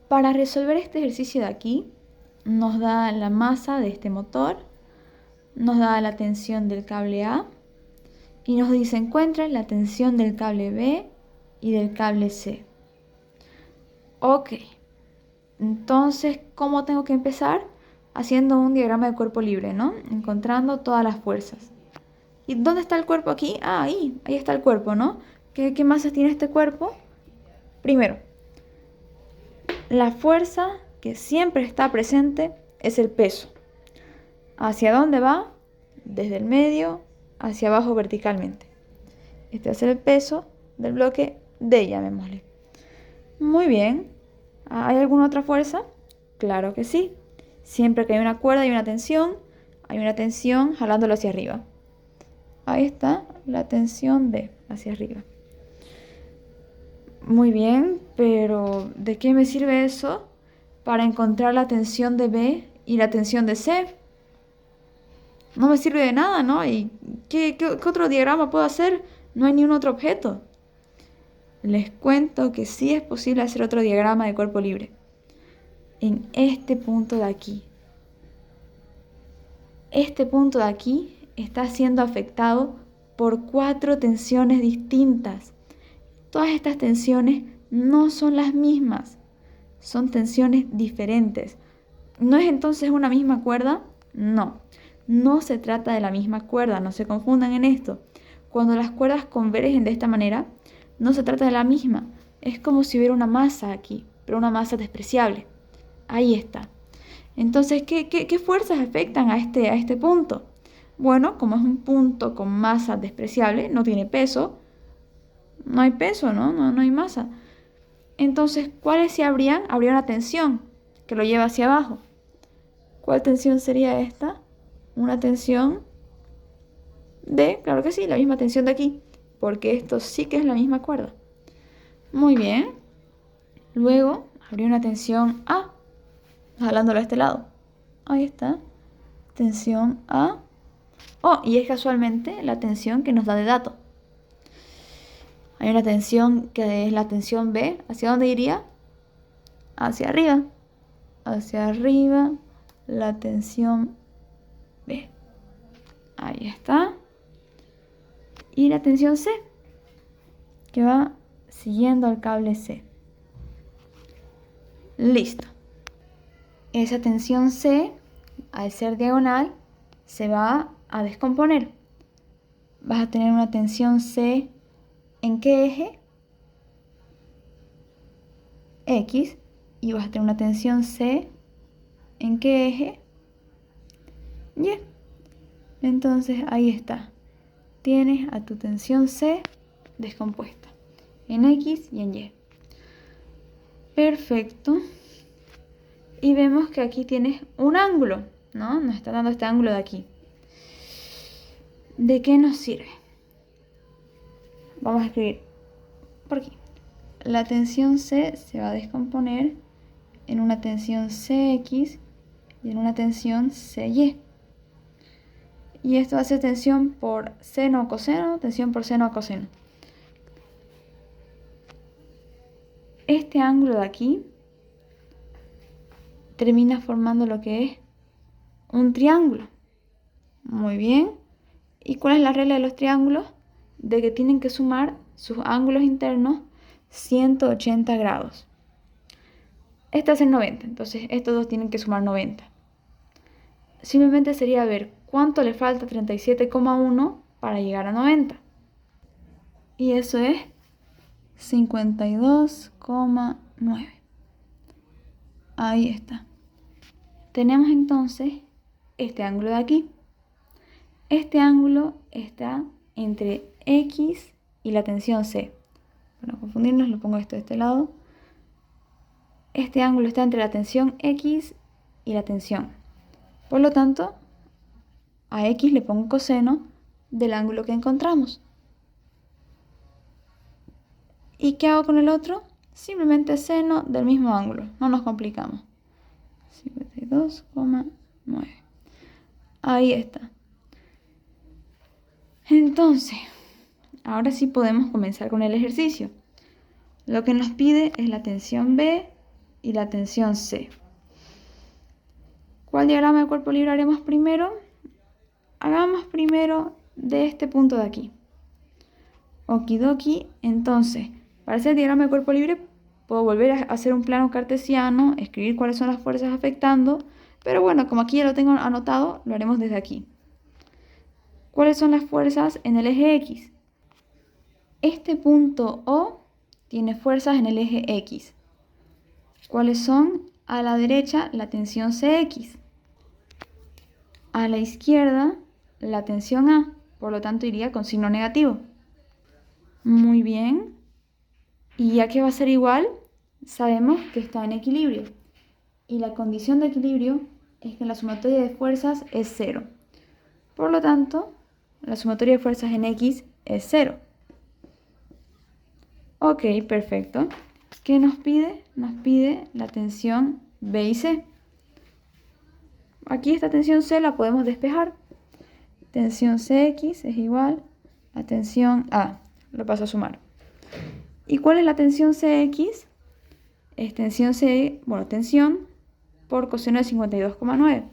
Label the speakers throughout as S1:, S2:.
S1: Para resolver este ejercicio de aquí, nos da la masa de este motor, nos da la tensión del cable A y nos dice encuentra la tensión del cable B y del cable C. Ok, entonces, ¿cómo tengo que empezar? Haciendo un diagrama de cuerpo libre, ¿no? Encontrando todas las fuerzas. ¿Y dónde está el cuerpo aquí? Ah, ahí está el cuerpo, ¿no? ¿Qué masas tiene este cuerpo? Primero, la fuerza que siempre está presente es el peso. ¿Hacia dónde va? Desde el medio hacia abajo verticalmente. Este va a ser el peso del bloque D, llamémosle. Muy bien. ¿Hay alguna otra fuerza? Claro que sí. Siempre que hay una cuerda hay una tensión jalándolo hacia arriba. Ahí está la tensión D hacia arriba. Muy bien, pero ¿de qué me sirve eso para encontrar la tensión de B y la tensión de C? No me sirve de nada, ¿no? ¿Y qué otro diagrama puedo hacer? No hay ni un otro objeto. Les cuento que sí es posible hacer otro diagrama de cuerpo libre. En este punto de aquí. Este punto de aquí está siendo afectado por 4 tensiones distintas. Todas estas tensiones no son las mismas, son tensiones diferentes. ¿No es entonces una misma cuerda? No, no se trata de la misma cuerda, no se confundan en esto. Cuando las cuerdas convergen de esta manera, no se trata de la misma. Es como si hubiera una masa aquí, pero una masa despreciable. Ahí está. Entonces, ¿qué fuerzas afectan a este punto? Bueno, como es un punto con masa despreciable, no tiene peso, no hay peso, ¿no? No hay masa. Entonces, ¿cuáles sí habrían? Habría una tensión que lo lleva hacia abajo. ¿Cuál tensión sería esta? Una tensión de, claro que sí, la misma tensión de aquí, porque esto sí que es la misma cuerda. Muy bien. Luego, habría una tensión A, jalándolo a este lado. Ahí está. Tensión A. Oh, y es casualmente la tensión que nos da de dato. Hay una tensión que es la tensión B. ¿Hacia dónde iría? Hacia arriba. Hacia arriba la tensión B. Ahí está. Y la tensión C, que va siguiendo al cable C. Listo. Esa tensión C, al ser diagonal, se va a descomponer. Vas a tener una tensión C, ¿en qué eje? X. Y vas a tener una tensión C, ¿en qué eje? Y. Entonces ahí está. Tienes a tu tensión C descompuesta en X y en Y. Perfecto. Y vemos que aquí tienes un ángulo, ¿no? Nos está dando este ángulo de aquí. ¿De qué nos sirve? Vamos a escribir por aquí. La tensión C se va a descomponer en una tensión CX y en una tensión CY. Y esto va a ser tensión por seno o coseno, tensión por seno o coseno. Este ángulo de aquí termina formando lo que es un triángulo. Muy bien. ¿Y cuál es la regla de los triángulos? De que tienen que sumar sus ángulos internos 180 grados. Este hace 90, entonces estos dos tienen que sumar 90. Simplemente sería ver cuánto le falta a 37,1 para llegar a 90. Y eso es 52,9. Ahí está. Tenemos entonces este ángulo de aquí. Este ángulo está entre X y la tensión C. Para no confundirnos, lo pongo esto de este lado. Este ángulo está entre la tensión X y la tensión. Por lo tanto, a X le pongo coseno del ángulo que encontramos. ¿Y qué hago con el otro? Simplemente seno del mismo ángulo, no nos complicamos. 52,9. Ahí está. Entonces, ahora sí podemos comenzar con el ejercicio. Lo que nos pide es la tensión B y la tensión C. ¿Cuál diagrama de cuerpo libre haremos primero? Hagamos primero de este punto de aquí. Okidoki. Entonces, para hacer el diagrama de cuerpo libre, puedo volver a hacer un plano cartesiano, escribir cuáles son las fuerzas afectando, pero bueno, como aquí ya lo tengo anotado, lo haremos desde aquí. ¿Cuáles son las fuerzas en el eje X? Este punto O tiene fuerzas en el eje X. ¿Cuáles son? A la derecha, la tensión CX. A la izquierda, la tensión A. Por lo tanto, iría con signo negativo. Muy bien. ¿Y ya que va a ser igual? Sabemos que está en equilibrio. Y la condición de equilibrio es que la sumatoria de fuerzas es 0. Por lo tanto, la sumatoria de fuerzas en X es 0. Ok, perfecto. ¿Qué nos pide? Nos pide la tensión B y C. Aquí esta tensión C la podemos despejar. Tensión CX es igual a tensión A. Lo paso a sumar. ¿Y cuál es la tensión CX? Es tensión C, bueno, tensión por coseno de 52,9.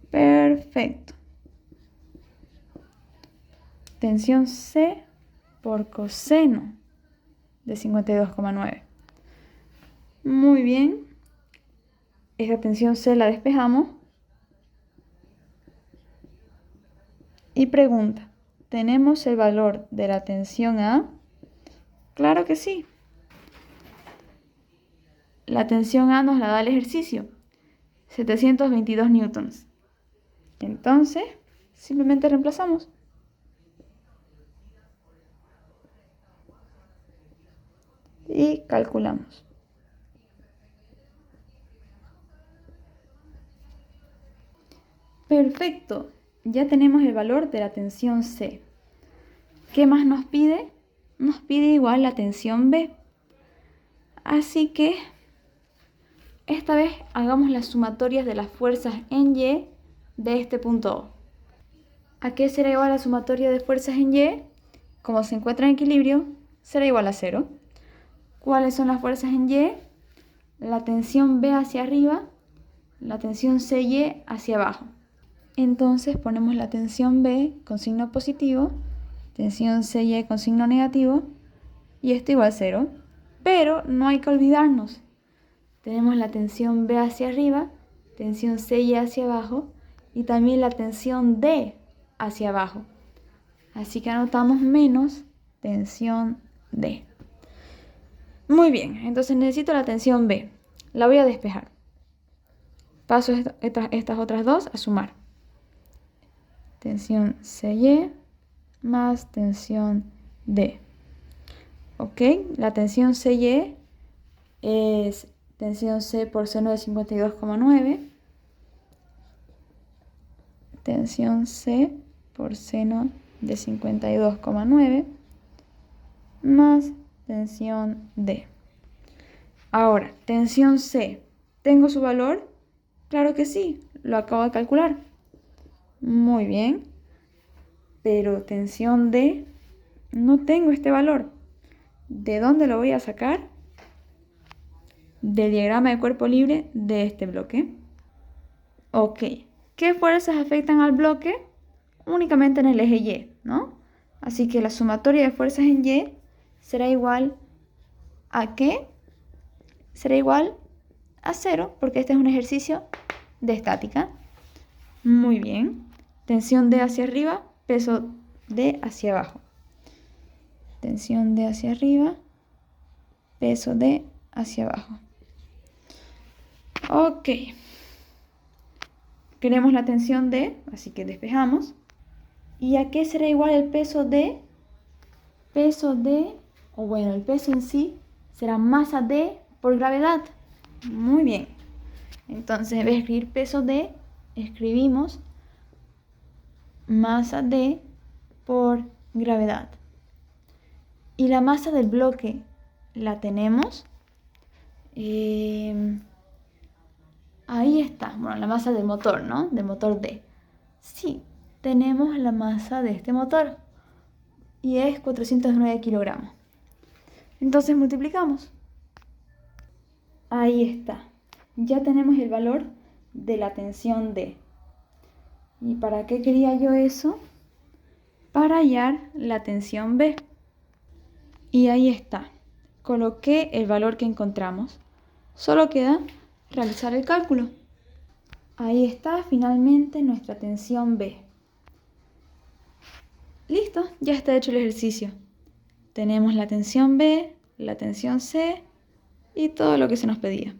S1: Perfecto. Tensión C por coseno de 52,9. Muy bien. Esta tensión C la despejamos. Y pregunta, ¿tenemos el valor de la tensión A? Claro que sí. La tensión A nos la da el ejercicio, 722 newtons. Entonces, simplemente reemplazamos. Y calculamos. Perfecto, ya tenemos el valor de la tensión C. ¿Qué más nos pide? Nos pide igual la tensión B. Así que esta vez hagamos las sumatorias de las fuerzas en Y de este punto O. ¿A qué será igual la sumatoria de fuerzas en Y? Como se encuentra en equilibrio, será igual a 0. ¿Cuáles son las fuerzas en Y? La tensión B hacia arriba, la tensión CY hacia abajo. Entonces ponemos la tensión B con signo positivo, tensión CY con signo negativo, y esto igual a 0. Pero no hay que olvidarnos. Tenemos la tensión B hacia arriba, tensión CY hacia abajo, y también la tensión D hacia abajo. Así que anotamos menos tensión D. Muy bien, entonces necesito la tensión B. La voy a despejar. Paso estas otras dos a sumar. Tensión CY más tensión D. Ok, la tensión CY es tensión C por seno de 52,9. Tensión C por seno de 52,9 más tensión D. Ahora, tensión C. ¿Tengo su valor? Claro que sí, lo acabo de calcular. Muy bien. Pero tensión D, no tengo este valor. ¿De dónde lo voy a sacar? Del diagrama de cuerpo libre de este bloque. Ok. ¿Qué fuerzas afectan al bloque? Únicamente en el eje Y, ¿no? Así que la sumatoria de fuerzas en Y será igual a ¿qué? Será igual a 0, porque este es un ejercicio de estática. Muy bien. Tensión D hacia arriba, peso D hacia abajo. Tensión D hacia arriba, peso D hacia abajo. Ok. Queremos la tensión D, así que despejamos. ¿Y a qué será igual el peso D? Peso D, o bueno, el peso en sí, será masa D por gravedad. Muy bien. Entonces, en vez de escribir peso D, escribimos masa D por gravedad. ¿Y la masa del bloque la tenemos? Ahí está, bueno, la masa del motor, ¿no? Del motor D. Sí, tenemos la masa de este motor y es 409 kilogramos. Entonces multiplicamos. Ahí está. Ya tenemos el valor de la tensión D. ¿Y para qué quería yo eso? Para hallar la tensión B. Y ahí está. Coloqué el valor que encontramos. Solo queda realizar el cálculo. Ahí está finalmente nuestra tensión B. Listo, ya está hecho el ejercicio. Tenemos la tensión B, la tensión C y todo lo que se nos pedía.